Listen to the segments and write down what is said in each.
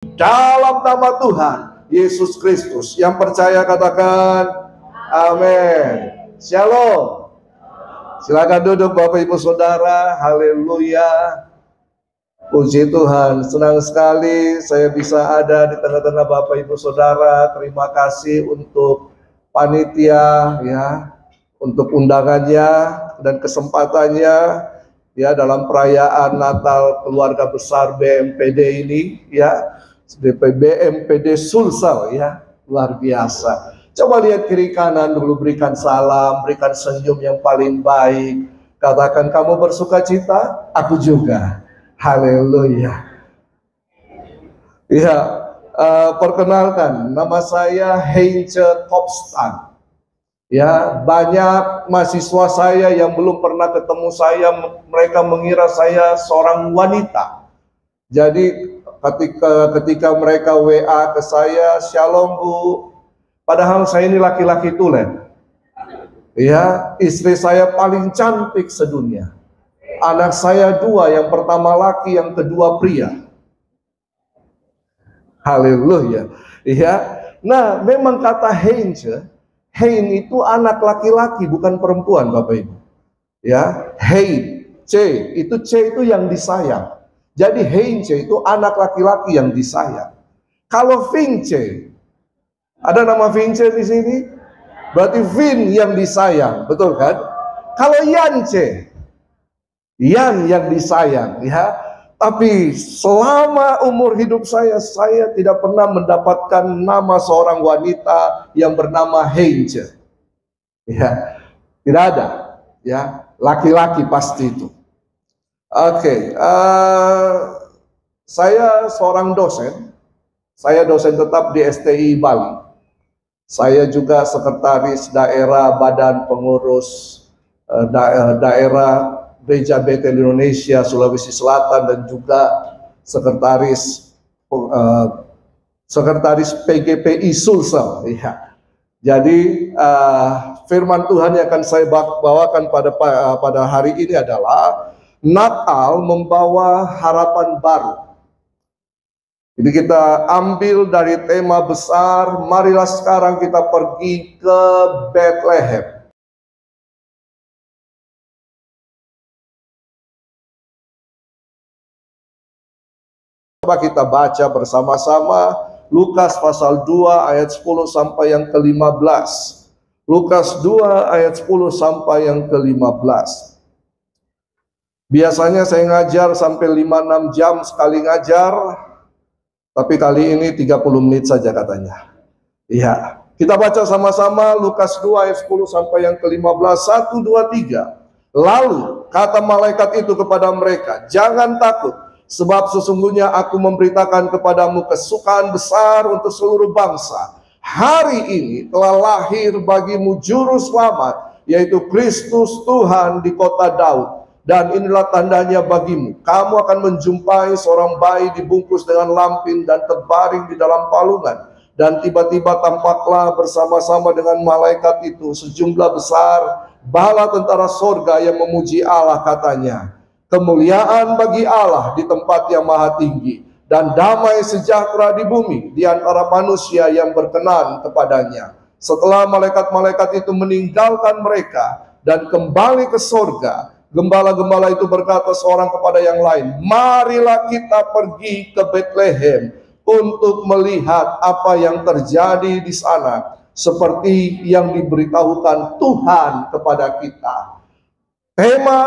dalam nama Tuhan Yesus Kristus. Yang percaya katakan amin. Shalom. Silakan duduk Bapak Ibu Saudara. Haleluya. Puji Tuhan, senang sekali saya bisa ada di tengah-tengah Bapak Ibu Saudara. Terima kasih untuk panitia ya, untuk undangannya dan kesempatannya ya dalam perayaan Natal keluarga besar BMPD ini ya, BMPD Sulsel ya, luar biasa. Coba lihat kiri kanan dulu, berikan salam, berikan senyum yang paling baik. Katakan kamu bersuka cita, aku juga. Haleluya. Ya, perkenalkan, nama saya Heinze Topstan. Ya, banyak mahasiswa saya yang belum pernah ketemu saya, mereka mengira saya seorang wanita. Jadi ketika mereka WA ke saya, "Shalom Bu," padahal saya ini laki-laki tulen. Ya, istri saya paling cantik sedunia. Anak saya 2, yang pertama laki, yang kedua pria. Haleluya. Ya. Nah, memang kata Heinze, Hein itu anak laki-laki bukan perempuan, Bapak Ibu. Ya, Hein, C itu yang disayang. Jadi Heinze itu anak laki-laki yang disayang. Kalau Vince, ada nama Vince di sini? Berarti Vin yang disayang, betul kan? Kalau Yance, Yan yang disayang ya. Tapi selama umur hidup saya tidak pernah mendapatkan nama seorang wanita yang bernama Heinze. Ya, tidak ada. Ya, laki-laki pasti itu. Oke, saya seorang dosen. Saya dosen tetap di STI Bali. Saya juga sekretaris daerah Badan Pengurus daerah Gereja Betel Indonesia Sulawesi Selatan, dan juga sekretaris PGPI Sulsel. Ya. Jadi firman Tuhan yang akan saya bawakan pada hari ini adalah Natal membawa harapan baru. Jadi kita ambil dari tema besar, marilah sekarang kita pergi ke Bethlehem. Coba kita baca bersama-sama Lukas pasal 2 ayat 10 sampai yang ke-15. Lukas 2 ayat 10 sampai yang ke-15. Biasanya saya ngajar sampai 5-6 jam sekali ngajar, tapi kali ini 30 menit saja katanya. Iya, kita baca sama-sama Lukas 2 ayat 10 sampai yang ke-15. 1, 2, 3. Lalu kata malaikat itu kepada mereka, "Jangan takut, sebab sesungguhnya aku memberitakan kepadamu kesukaan besar untuk seluruh bangsa. Hari ini telah lahir bagimu juru selamat, yaitu Kristus Tuhan di kota Daud. Dan inilah tandanya bagimu, kamu akan menjumpai seorang bayi dibungkus dengan lampin dan terbaring di dalam palungan. Dan tiba-tiba tampaklah bersama-sama dengan malaikat itu sejumlah besar bala tentara sorga yang memuji Allah, katanya, kemuliaan bagi Allah di tempat yang maha tinggi, dan damai sejahtera di bumi di antara manusia yang berkenan kepadanya." Setelah malaikat-malaikat itu meninggalkan mereka dan kembali ke sorga, gembala-gembala itu berkata seorang kepada yang lain, "Marilah kita pergi ke Bethlehem untuk melihat apa yang terjadi di sana, seperti yang diberitahukan Tuhan kepada kita." Tema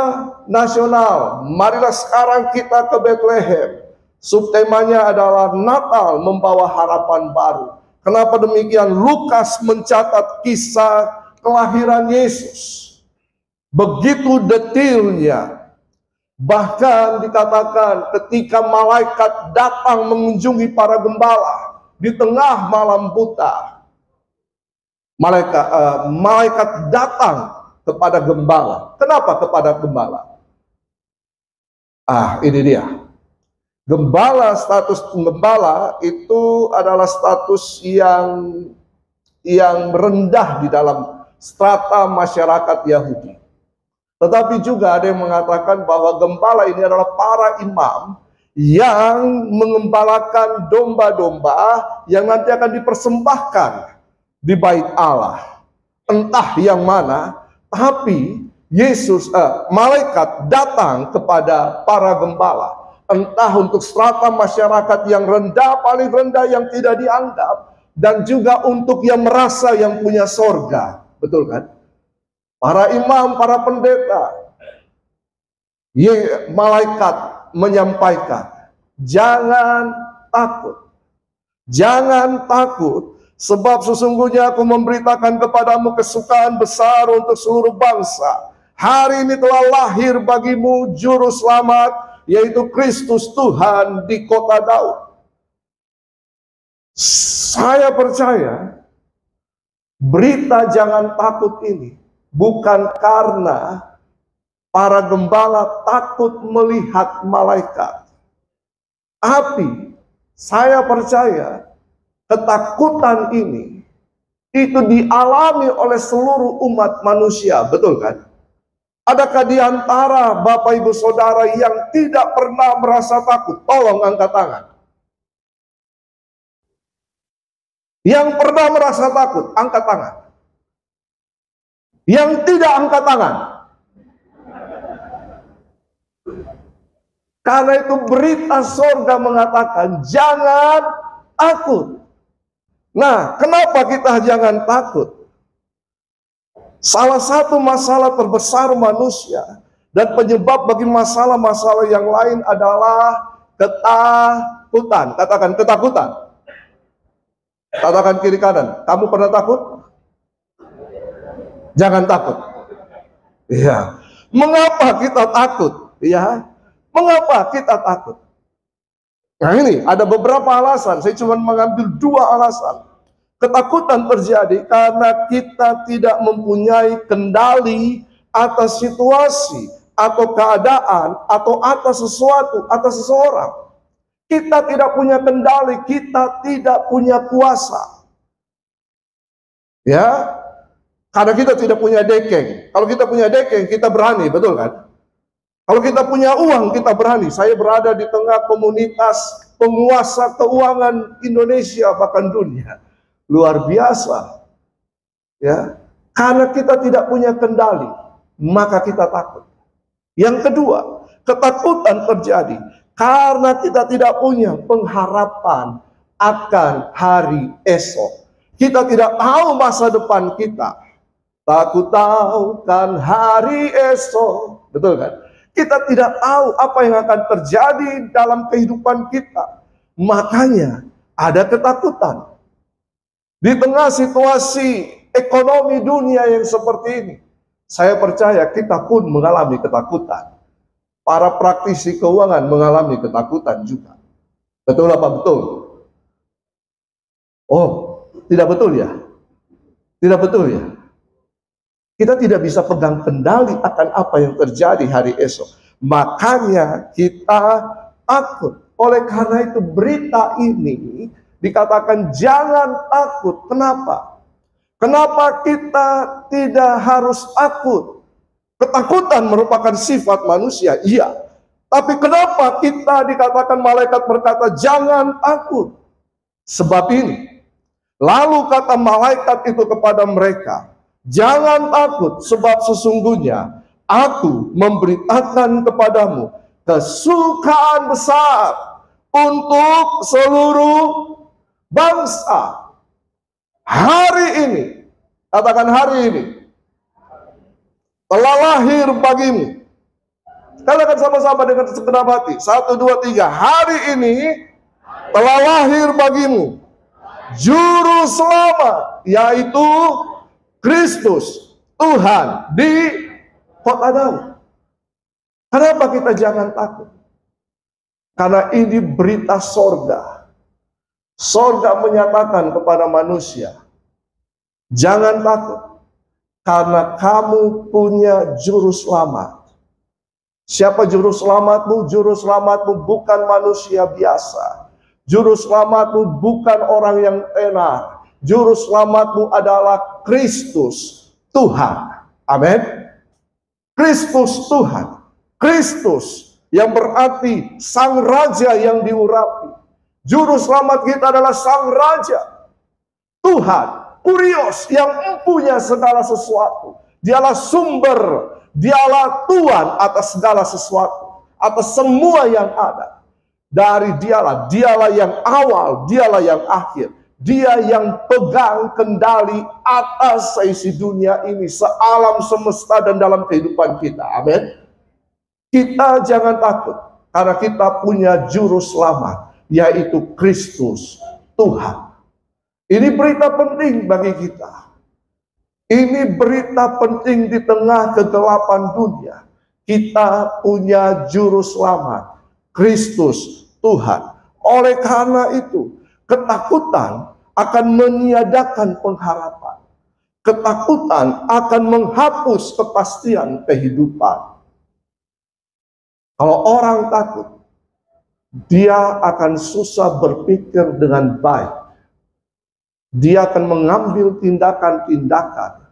nasional, marilah sekarang kita ke Bethlehem. Subtemanya adalah Natal membawa harapan baru. Kenapa demikian? Lukas mencatat kisah kelahiran Yesus. Begitu detailnya. Bahkan dikatakan ketika malaikat datang mengunjungi para gembala di tengah malam buta, malaikat datang kepada gembala. Kenapa kepada gembala? Ini dia. Gembala, status gembala itu adalah status yang rendah di dalam strata masyarakat Yahudi. Tetapi juga ada yang mengatakan bahwa gembala ini adalah para imam yang mengembalakan domba-domba yang nanti akan dipersembahkan di bait Allah. Entah yang mana, tapi malaikat datang kepada para gembala. Entah untuk strata masyarakat yang rendah, paling rendah yang tidak dianggap, dan juga untuk yang merasa yang punya sorga. Betul kan? Para imam, para pendeta, malaikat menyampaikan, jangan takut. Jangan takut, sebab sesungguhnya aku memberitakan kepadamu kesukaan besar untuk seluruh bangsa. Hari ini telah lahir bagimu juru selamat, yaitu Kristus Tuhan di kota Daud. Saya percaya berita jangan takut ini bukan karena para gembala takut melihat malaikat. Tapi saya percaya ketakutan ini itu dialami oleh seluruh umat manusia, betul kan? Adakah di antara Bapak Ibu Saudara yang tidak pernah merasa takut? Tolong angkat tangan. Yang pernah merasa takut, angkat tangan. Yang tidak, angkat tangan. Karena itu berita sorga mengatakan jangan takut. Nah, kenapa kita jangan takut? Salah satu masalah terbesar manusia dan penyebab bagi masalah-masalah yang lain adalah ketakutan. Katakan ketakutan. Katakan kiri kanan. Kamu pernah takut? Jangan takut. Iya. Mengapa kita takut? Iya. Mengapa kita takut? Nah ini ada beberapa alasan. Saya cuma mengambil 2 alasan. Ketakutan terjadi karena kita tidak mempunyai kendali atas situasi atau keadaan atau atas sesuatu, atas seseorang. Kita tidak punya kendali, kita tidak punya kuasa. Ya, karena kita tidak punya dekeng. Kalau kita punya dekeng, kita berani, betul kan? Kalau kita punya uang, kita berani. Saya berada di tengah komunitas penguasa keuangan Indonesia, bahkan dunia. Luar biasa. Ya, karena kita tidak punya kendali, maka kita takut. Yang kedua, ketakutan terjadi karena kita tidak punya pengharapan akan hari esok. Kita tidak tahu masa depan kita. Takut tahu kan hari esok. Betul kan? Kita tidak tahu apa yang akan terjadi dalam kehidupan kita. Makanya ada ketakutan. Di tengah situasi ekonomi dunia yang seperti ini, saya percaya kita pun mengalami ketakutan. Para praktisi keuangan mengalami ketakutan juga. Betul apa betul? Oh, tidak betul ya? Tidak betul ya? Kita tidak bisa pegang kendali akan apa yang terjadi hari esok. Makanya kita takut. Oleh karena itu berita ini dikatakan jangan takut. Kenapa? Kenapa kita tidak harus takut? Ketakutan merupakan sifat manusia, iya. Tapi kenapa kita dikatakan malaikat berkata jangan takut? Sebab ini. Lalu kata malaikat itu kepada mereka, jangan takut sebab sesungguhnya aku memberitakan kepadamu kesukaan besar untuk seluruh bangsa. Hari ini, katakan hari ini, telah lahir bagimu. Katakan sama-sama dengan segenap hati. 1, 2, 3. Hari ini telah lahir bagimu Juru Selamat, yaitu Kristus Tuhan di kota Daud. Kenapa kita jangan takut? Karena ini berita sorga. Sorga menyatakan kepada manusia, jangan takut. Karena kamu punya juru selamat. Siapa juru selamatmu? Juru selamatmu bukan manusia biasa. Juru selamatmu bukan orang yang tenar. Juru selamatmu adalah Kristus Tuhan. Amin. Kristus Tuhan. Kristus yang berarti sang raja yang diurapi. Juru selamat kita adalah sang raja, Tuhan, Kurios, yang mempunyai segala sesuatu. Dialah sumber, dialah Tuhan atas segala sesuatu, atas semua yang ada. Dari dialah yang awal, dialah yang akhir. Dia yang pegang kendali atas seisi dunia ini, sealam semesta dan dalam kehidupan kita. Amin. Kita jangan takut, karena kita punya juru selamat, yaitu Kristus Tuhan. Ini berita penting bagi kita. Ini berita penting di tengah kegelapan dunia. Kita punya juru selamat, Kristus Tuhan. Oleh karena itu, ketakutan akan meniadakan pengharapan. Ketakutan akan menghapus kepastian kehidupan. Kalau orang takut, dia akan susah berpikir dengan baik. Dia akan mengambil tindakan-tindakan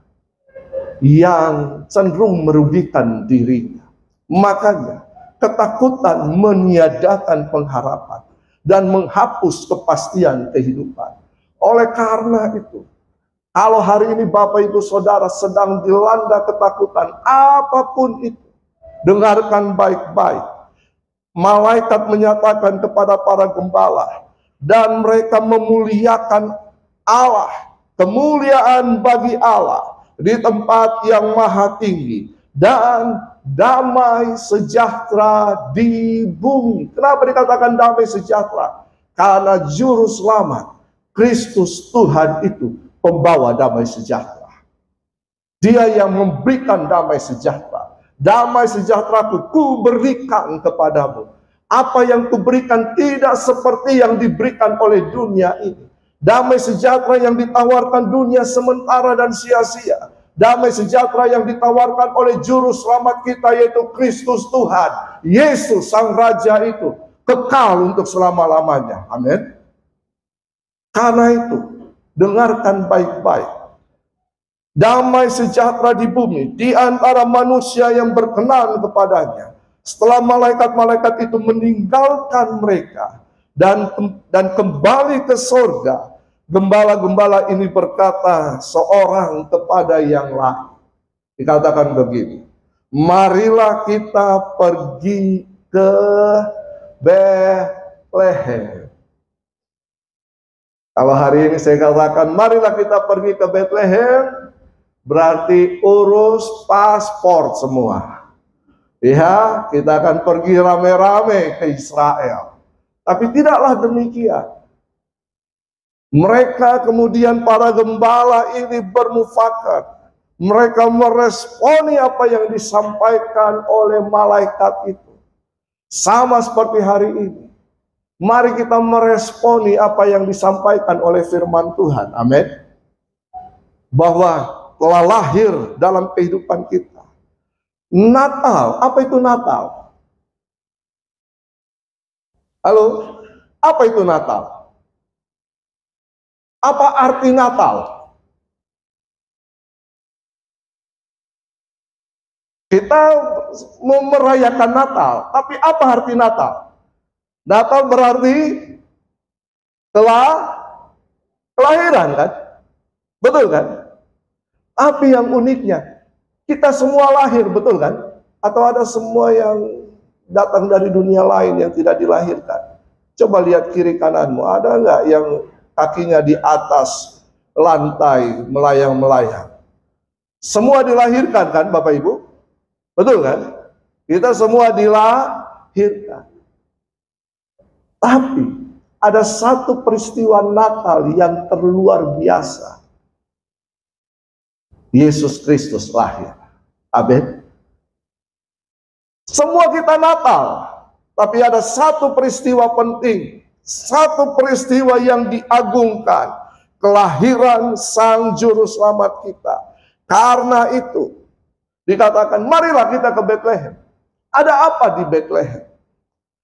yang cenderung merugikan dirinya. Makanya, ketakutan meniadakan pengharapan dan menghapus kepastian kehidupan. Oleh karena itu, kalau hari ini Bapak Ibu Saudara sedang dilanda ketakutan, apapun itu, dengarkan baik-baik. Malaikat menyatakan kepada para gembala, dan mereka memuliakan Allah, kemuliaan bagi Allah di tempat yang maha tinggi, dan damai sejahtera di bumi. Kenapa dikatakan damai sejahtera? Karena juru selamat Kristus Tuhan itu pembawa damai sejahtera. Dia yang memberikan damai sejahtera. Damai sejahtera ku berikan kepadamu. Apa yang kuberikan tidak seperti yang diberikan oleh dunia ini. Damai sejahtera yang ditawarkan dunia sementara dan sia-sia. Damai sejahtera yang ditawarkan oleh juru selamat kita, yaitu Kristus Tuhan. Yesus sang Raja itu kekal untuk selama-lamanya. Amin. Karena itu, dengarkan baik-baik. Damai sejahtera di bumi, di antara manusia yang berkenan kepadanya. Setelah malaikat-malaikat itu meninggalkan mereka dan kembali ke surga, gembala-gembala ini berkata seorang kepada yang lain. Dikatakan begini, marilah kita pergi ke Betlehem. Kalau hari ini saya katakan, marilah kita pergi ke Betlehem, berarti urus paspor semua. Ya, kita akan pergi rame-rame ke Israel. Tapi tidaklah demikian. Mereka kemudian para gembala ini bermufakat. Mereka meresponi apa yang disampaikan oleh malaikat itu. Sama seperti hari ini. Mari kita meresponi apa yang disampaikan oleh firman Tuhan. Amin. Bahwa telah lahir dalam kehidupan kita Natal. Apa itu Natal? Halo? Apa itu Natal? Apa arti Natal? Kita merayakan Natal, tapi apa arti Natal? Natal berarti kelahiran, kan? Betul kan? Tapi yang uniknya, kita semua lahir, betul kan? Atau ada semua yang datang dari dunia lain yang tidak dilahirkan? Coba lihat kiri kananmu, ada nggak yang kakinya di atas lantai melayang-melayang? Semua dilahirkan kan Bapak Ibu? Betul kan? Kita semua dilahirkan. Tapi ada satu peristiwa Natal yang terluar biasa. Yesus Kristus lahir. Amin. Semua kita Natal, tapi ada satu peristiwa penting, satu peristiwa yang diagungkan, kelahiran Sang Juru Selamat kita. Karena itu dikatakan, marilah kita ke Betlehem. Ada apa di Betlehem?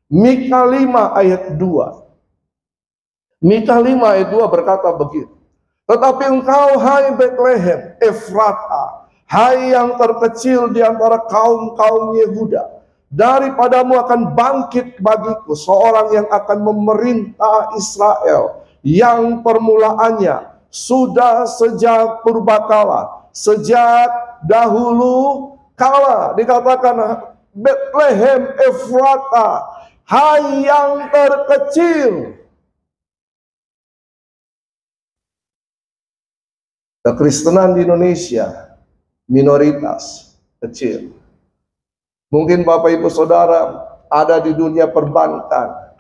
Mika 5 ayat 2. Mika 5 ayat 2 berkata begitu. Tetapi engkau, hai Betlehem Efrata, hai yang terkecil di antara kaum-kaum Yehuda, Daripadamu akan bangkit bagiku seorang yang akan memerintah Israel, yang permulaannya sudah sejak purbakala, sejak dahulu kala. Dikatakan Bethlehem Efrata, hai yang terkecil. Kekristenan di Indonesia minoritas kecil. Mungkin Bapak Ibu Saudara ada di dunia perbankan.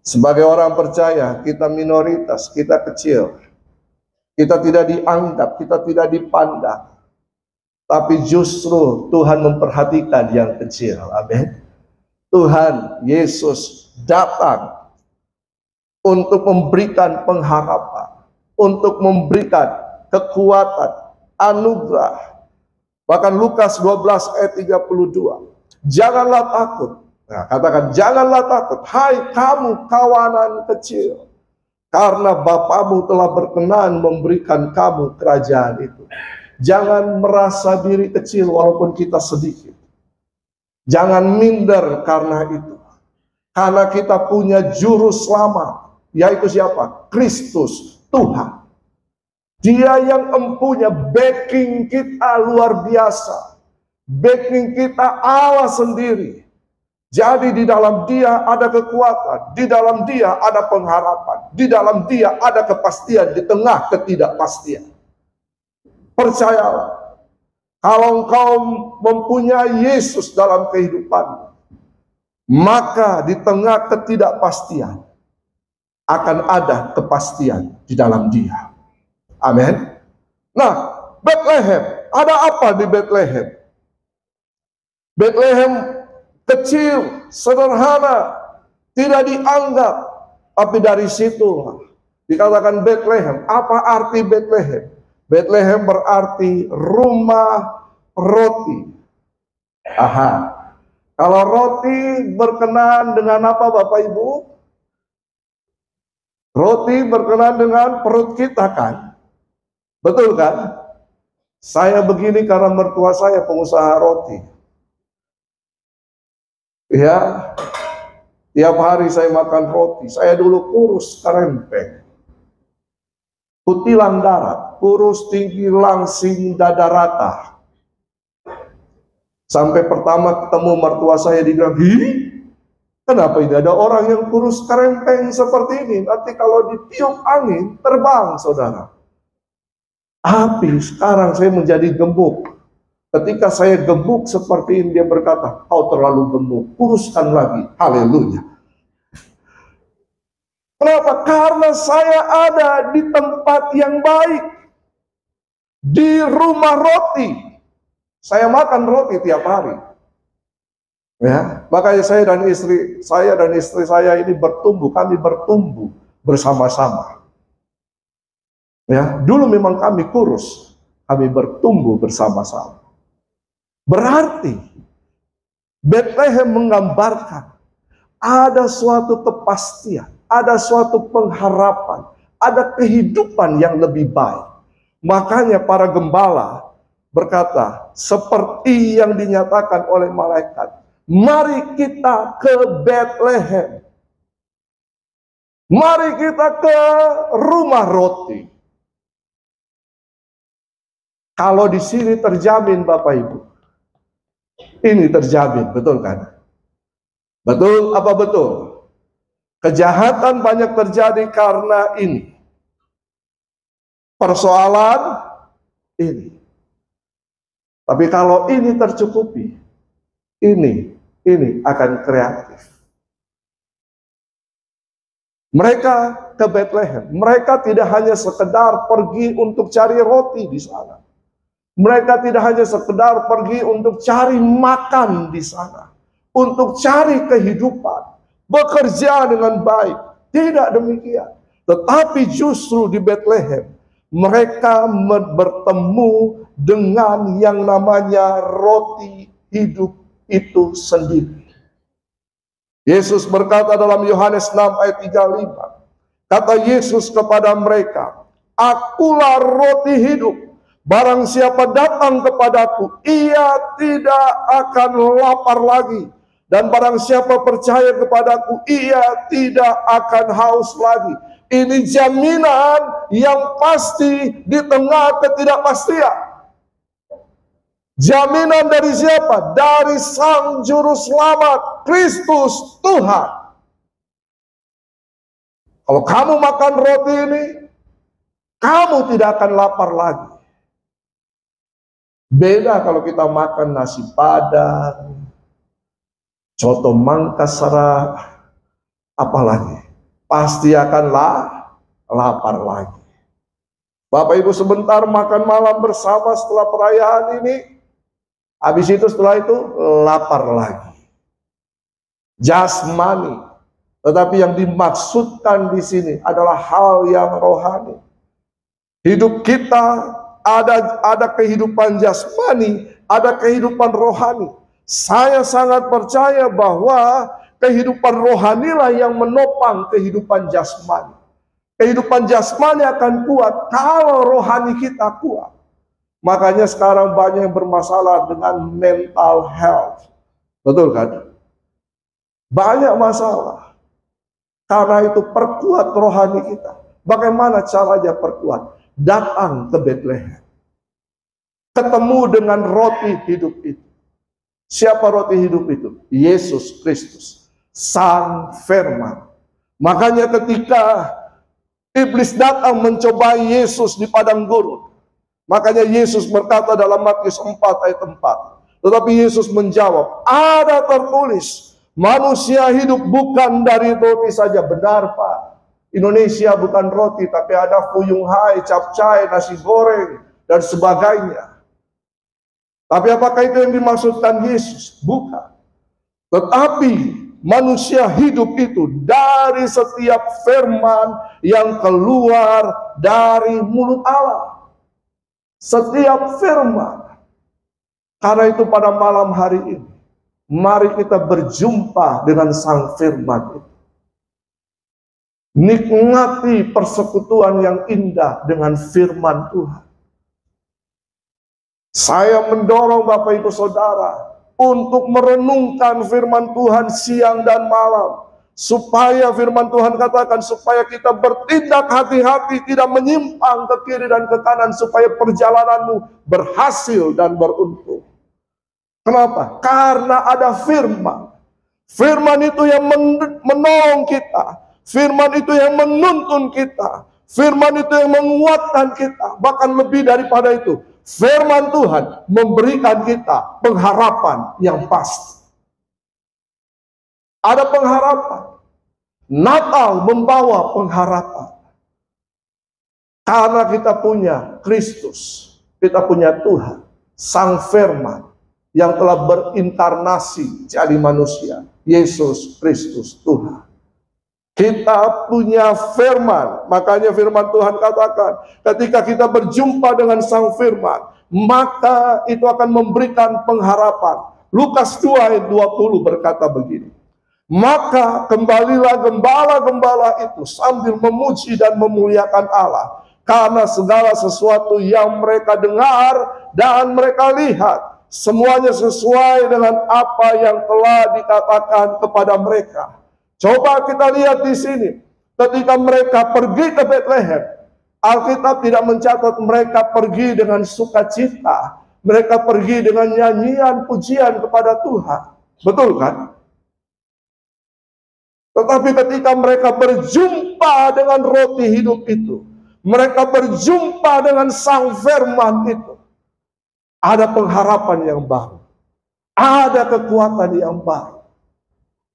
Sebagai orang percaya, kita minoritas, kita kecil. Kita tidak dianggap, kita tidak dipandang. Tapi justru Tuhan memperhatikan yang kecil. Amin. Tuhan Yesus datang untuk memberikan pengharapan, untuk memberikan kekuatan, anugerah. Bahkan Lukas 12 ayat 32. Janganlah takut. Nah, katakan, janganlah takut, hai kamu kawanan kecil, karena Bapamu telah berkenan memberikan kamu kerajaan itu. Jangan merasa diri kecil walaupun kita sedikit. Jangan minder karena itu. Karena kita punya juru selamat, yaitu siapa? Kristus, Tuhan. Dia yang empunya backing kita luar biasa. Backing kita Allah sendiri. Jadi di dalam Dia ada kekuatan, di dalam Dia ada pengharapan, di dalam Dia ada kepastian di tengah ketidakpastian. Percayalah, kalau engkau mempunyai Yesus dalam kehidupanmu, maka di tengah ketidakpastian akan ada kepastian di dalam Dia. Amin. Nah, Bethlehem, ada apa di Bethlehem? Bethlehem kecil, sederhana, tidak dianggap. Tapi dari situ dikatakan Bethlehem. Apa arti Bethlehem? Bethlehem berarti rumah roti. Aha. Kalau roti berkenan dengan apa Bapak Ibu? Roti berkenan dengan perut kita kan? Betul kan? Saya begini karena mertua saya pengusaha roti. Ya, tiap hari saya makan roti. Saya dulu kurus kerempeng, kutilang darat, kurus tinggi langsing dada rata. Sampai pertama ketemu mertua saya dibilang, "Hi, kenapa ini ada orang yang kurus kerempeng seperti ini? Nanti kalau ditiup angin terbang, saudara." Tapi sekarang saya menjadi gemuk. Ketika saya gemuk seperti ini, dia berkata, "Kau terlalu gemuk, kuruskan lagi." Haleluya. Kenapa? Karena saya ada di tempat yang baik, di rumah roti. Saya makan roti tiap hari. Ya, makanya saya dan istri saya ini bertumbuh, kami bertumbuh bersama-sama. Ya, dulu memang kami kurus, kami bertumbuh bersama-sama. Berarti Bethlehem menggambarkan ada suatu kepastian, ada suatu pengharapan, ada kehidupan yang lebih baik. Makanya para gembala berkata, seperti yang dinyatakan oleh malaikat, mari kita ke Bethlehem. Mari kita ke rumah roti. Kalau di sini terjamin Bapak Ibu, ini terjamin, betul kan? Betul apa betul? Kejahatan banyak terjadi karena ini. Persoalan ini. Tapi kalau ini tercukupi, ini akan kreatif. Mereka ke Bethlehem. Mereka tidak hanya sekedar pergi untuk cari roti di sana. Mereka tidak hanya sekedar pergi untuk cari makan di sana, untuk cari kehidupan, bekerja dengan baik. Tidak demikian. Tetapi justru di Bethlehem, mereka bertemu dengan yang namanya roti hidup itu sendiri. Yesus berkata dalam Yohanes 6 ayat 35, kata Yesus kepada mereka, "Akulah roti hidup. Barang siapa datang kepadaku, ia tidak akan lapar lagi. Dan barang siapa percaya kepadaku, ia tidak akan haus lagi. Ini jaminan yang pasti di tengah ketidakpastian. Jaminan dari siapa? Dari Sang Juru Selamat, Kristus Tuhan. Kalau kamu makan roti ini, kamu tidak akan lapar lagi. Beda kalau kita makan nasi padang, coto Mangkasara, apalagi. Pasti akan lapar lagi. Bapak Ibu sebentar makan malam bersama setelah perayaan ini. Habis itu setelah itu lapar lagi. Jasmani. Tetapi yang dimaksudkan di sini adalah hal yang rohani. Hidup kita ada kehidupan jasmani, ada kehidupan rohani. Saya sangat percaya bahwa kehidupan rohanilah yang menopang kehidupan jasmani. Kehidupan jasmani akan kuat kalau rohani kita kuat. Makanya sekarang banyak yang bermasalah dengan mental health. Betul kan? Banyak masalah. Karena itu perkuat rohani kita. Bagaimana caranya perkuat? Datang ke Bethlehem. Ketemu dengan roti hidup itu. Siapa roti hidup itu? Yesus Kristus, Sang Firman. Makanya ketika iblis datang mencobai Yesus di padang gurun, makanya Yesus berkata dalam Matius 4 ayat 4. Tetapi Yesus menjawab, ada tertulis, manusia hidup bukan dari roti saja. Benar Pak, Indonesia bukan roti, tapi ada fuyung hai, capcay, nasi goreng, dan sebagainya. Tapi apakah itu yang dimaksudkan Yesus? Bukan. Tetapi manusia hidup itu dari setiap firman yang keluar dari mulut Allah. Setiap firman. Karena itu pada malam hari ini, mari kita berjumpa dengan Sang Firman itu. Nikmati persekutuan yang indah dengan firman Tuhan. Saya mendorong Bapak Ibu Saudara untuk merenungkan firman Tuhan siang dan malam. Supaya firman Tuhan katakan, supaya kita bertindak hati-hati, tidak menyimpang ke kiri dan ke kanan, supaya perjalananmu berhasil dan beruntung. Kenapa? Karena ada firman. Firman itu yang menolong kita. Firman itu yang menuntun kita. Firman itu yang menguatkan kita. Bahkan lebih daripada itu, firman Tuhan memberikan kita pengharapan yang pasti. Ada pengharapan. Natal membawa pengharapan. Karena kita punya Kristus. Kita punya Tuhan. Sang Firman yang telah berinkarnasi jadi manusia. Yesus Kristus Tuhan. Kita punya firman. Makanya firman Tuhan katakan, ketika kita berjumpa dengan Sang Firman, maka itu akan memberikan pengharapan. Lukas 2 ayat 20 berkata begini. Maka kembalilah gembala-gembala itu sambil memuji dan memuliakan Allah. Karena segala sesuatu yang mereka dengar dan mereka lihat, semuanya sesuai dengan apa yang telah dikatakan kepada mereka. Coba kita lihat di sini. Ketika mereka pergi ke Bethlehem, Alkitab tidak mencatat mereka pergi dengan sukacita. Mereka pergi dengan nyanyian pujian kepada Tuhan. Betul kan? Tetapi ketika mereka berjumpa dengan roti hidup itu, mereka berjumpa dengan Sang Firman itu, ada pengharapan yang baru. Ada kekuatan yang baru.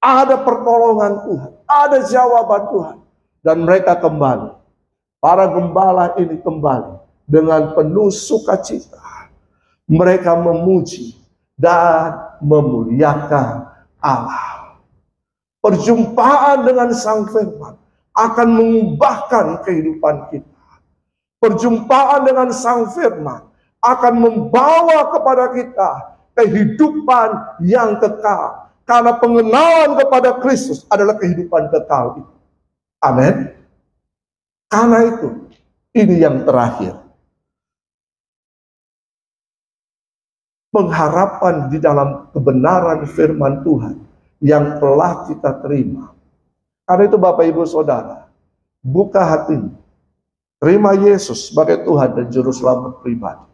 Ada pertolongan Tuhan, ada jawaban Tuhan. Dan mereka kembali. Para gembala ini kembali dengan penuh sukacita. Mereka memuji dan memuliakan Allah. Perjumpaan dengan Sang Firman akan mengubahkan kehidupan kita. Perjumpaan dengan Sang Firman akan membawa kepada kita kehidupan yang kekal. Karena pengenalan kepada Kristus adalah kehidupan kekal itu. Amin. Karena itu, ini yang terakhir. pengharapan di dalam kebenaran firman Tuhan yang telah kita terima. Karena itu Bapak Ibu Saudara, buka hatimu, terima Yesus sebagai Tuhan dan Juru Selamat pribadi.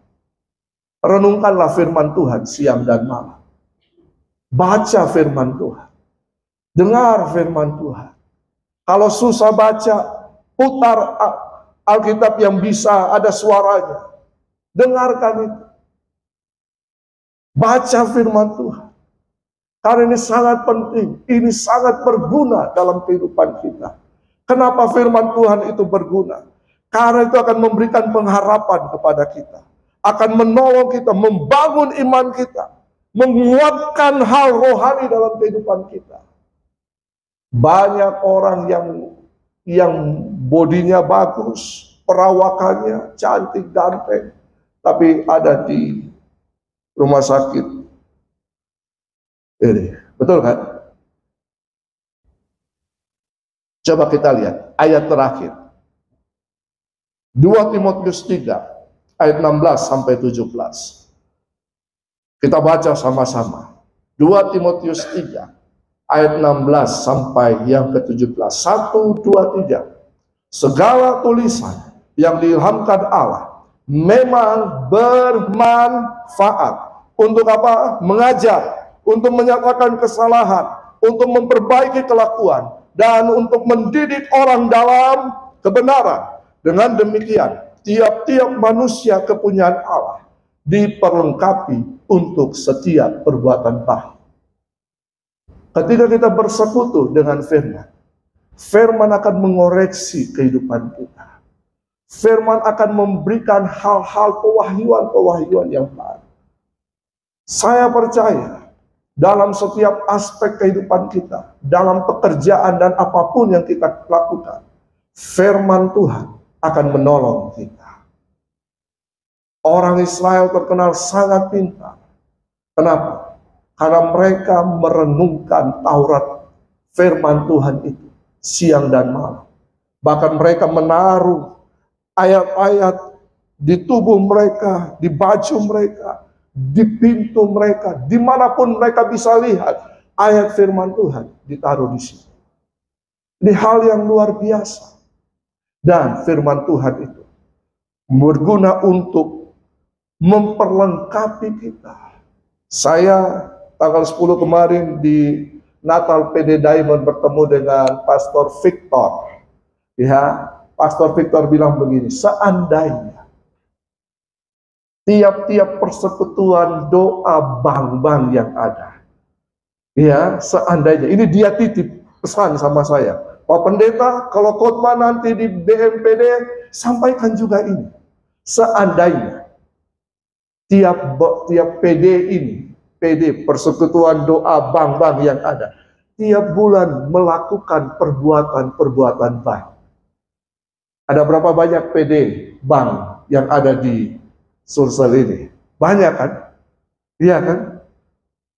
Renungkanlah firman Tuhan siang dan malam. Baca firman Tuhan, dengar firman Tuhan. Kalau susah baca, putar Alkitab yang bisa ada suaranya. Dengarkan itu. Baca firman Tuhan. Karena ini sangat penting, ini sangat berguna dalam kehidupan kita. Kenapa firman Tuhan itu berguna? Karena itu akan memberikan pengharapan kepada kita. Akan menolong kita, membangun iman kita. Menguatkan hal rohani dalam kehidupan kita. Banyak orang yang bodinya bagus, perawakannya cantik, ganteng, tapi ada di rumah sakit. Ini, betul kan? Coba kita lihat ayat terakhir. 2 Timotius 3 ayat 16 sampai 17. Kita baca sama-sama. 2 Timotius 3 ayat 16 sampai yang ke-17. 1, 2, 3. Segala tulisan yang diilhamkan Allah memang bermanfaat. Untuk apa? Mengajar, untuk menyatakan kesalahan, untuk memperbaiki kelakuan, dan untuk mendidik orang dalam kebenaran. Dengan demikian, tiap-tiap manusia kepunyaan Allah diperlengkapi untuk setiap perbuatan baik. Ketika kita bersekutu dengan firman, firman akan mengoreksi kehidupan kita. Firman akan memberikan hal-hal pewahyuan-pewahyuan yang baru. Saya percaya dalam setiap aspek kehidupan kita, dalam pekerjaan dan apapun yang kita lakukan, firman Tuhan akan menolong kita. Orang Israel terkenal sangat pintar. Kenapa? Karena mereka merenungkan Taurat, firman Tuhan itu siang dan malam. Bahkan mereka menaruh ayat-ayat di tubuh mereka, di baju mereka, di pintu mereka, dimanapun mereka bisa lihat ayat firman Tuhan ditaruh di situ. Ini hal yang luar biasa. Dan firman Tuhan itu berguna untuk memperlengkapi kita. Saya tanggal 10 kemarin di Natal PD Diamond bertemu dengan Pastor Victor. Ya, Pastor Victor bilang begini, seandainya tiap-tiap persekutuan doa bank-bank yang ada, ya, seandainya, ini dia titip pesan sama saya, Pak Pendeta, kalau khotbah nanti di BMPD, sampaikan juga ini. Seandainya tiap PD ini, PD, persekutuan doa bank-bank yang ada, tiap bulan melakukan perbuatan-perbuatan baik. Ada berapa banyak PD bank yang ada di Sulsel ini? Banyak kan? Iya kan?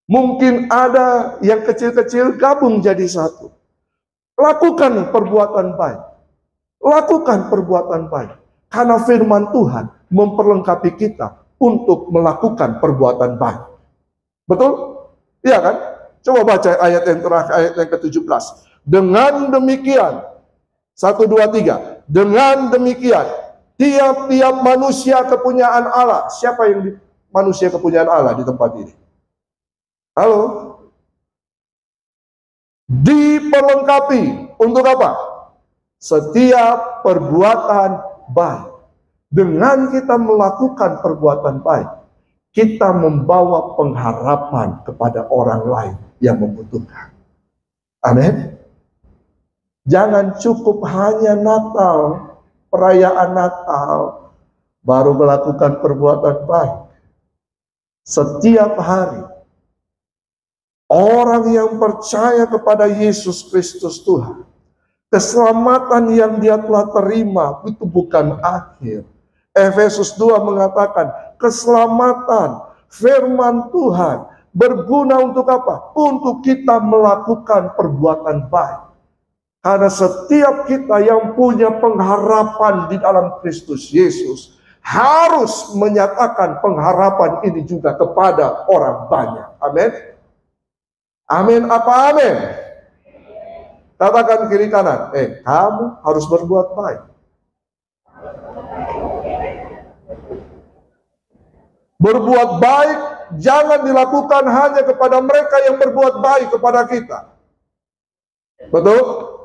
Mungkin ada yang kecil-kecil gabung jadi satu. Lakukan perbuatan baik. Lakukan perbuatan baik. Karena firman Tuhan memperlengkapi kita untuk melakukan perbuatan baik. Betul? Iya kan? Coba baca ayat yang terakhir, ayat yang ke-17. Dengan demikian, 1, 2, 3. Dengan demikian, tiap-tiap manusia kepunyaan Allah. Siapa yang manusia kepunyaan Allah di tempat ini? Halo? Diperlengkapi untuk apa? Setiap perbuatan baik. Dengan kita melakukan perbuatan baik, kita membawa pengharapan kepada orang lain yang membutuhkan. Amin. Jangan cukup hanya Natal, perayaan Natal, baru melakukan perbuatan baik. Setiap hari, orang yang percaya kepada Yesus Kristus Tuhan, keselamatan yang dia telah terima itu bukan akhir. Efesus 2 mengatakan, keselamatan firman Tuhan berguna untuk apa? Untuk kita melakukan perbuatan baik. Karena setiap kita yang punya pengharapan di dalam Kristus Yesus, harus menyatakan pengharapan ini juga kepada orang banyak. Amin. Amin apa amin? Katakan kiri kanan, kamu harus berbuat baik. Berbuat baik jangan dilakukan hanya kepada mereka yang berbuat baik kepada kita. Betul?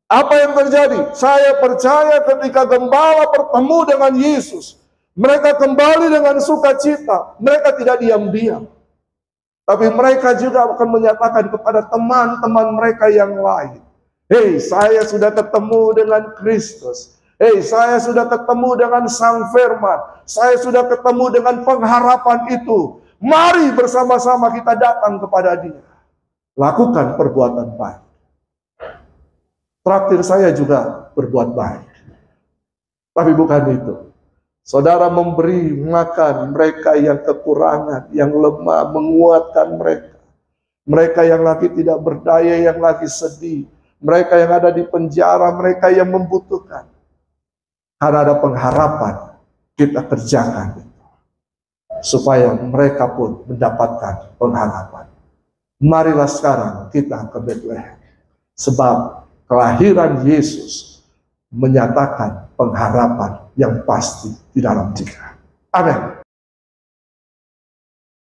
Apa yang terjadi? Saya percaya ketika gembala bertemu dengan Yesus, mereka kembali dengan sukacita. Mereka tidak diam-diam. Tapi mereka juga akan menyatakan kepada teman-teman mereka yang lain, "Hei, saya sudah ketemu dengan Kristus. Hei, saya sudah ketemu dengan Sang Firman. Saya sudah ketemu dengan pengharapan itu. Mari bersama-sama kita datang kepada Dia." Lakukan perbuatan baik. Traktir saya juga berbuat baik. Tapi bukan itu. Saudara memberi makan mereka yang kekurangan, yang lemah, menguatkan mereka. Mereka yang lagi tidak berdaya, yang lagi sedih. Mereka yang ada di penjara, mereka yang membutuhkan. Karena ada pengharapan, kita kerjakan itu. Supaya mereka pun mendapatkan pengharapan. Marilah sekarang kita ke Bethlehem. Sebab kelahiran Yesus menyatakan pengharapan yang pasti di dalam kita. Amin.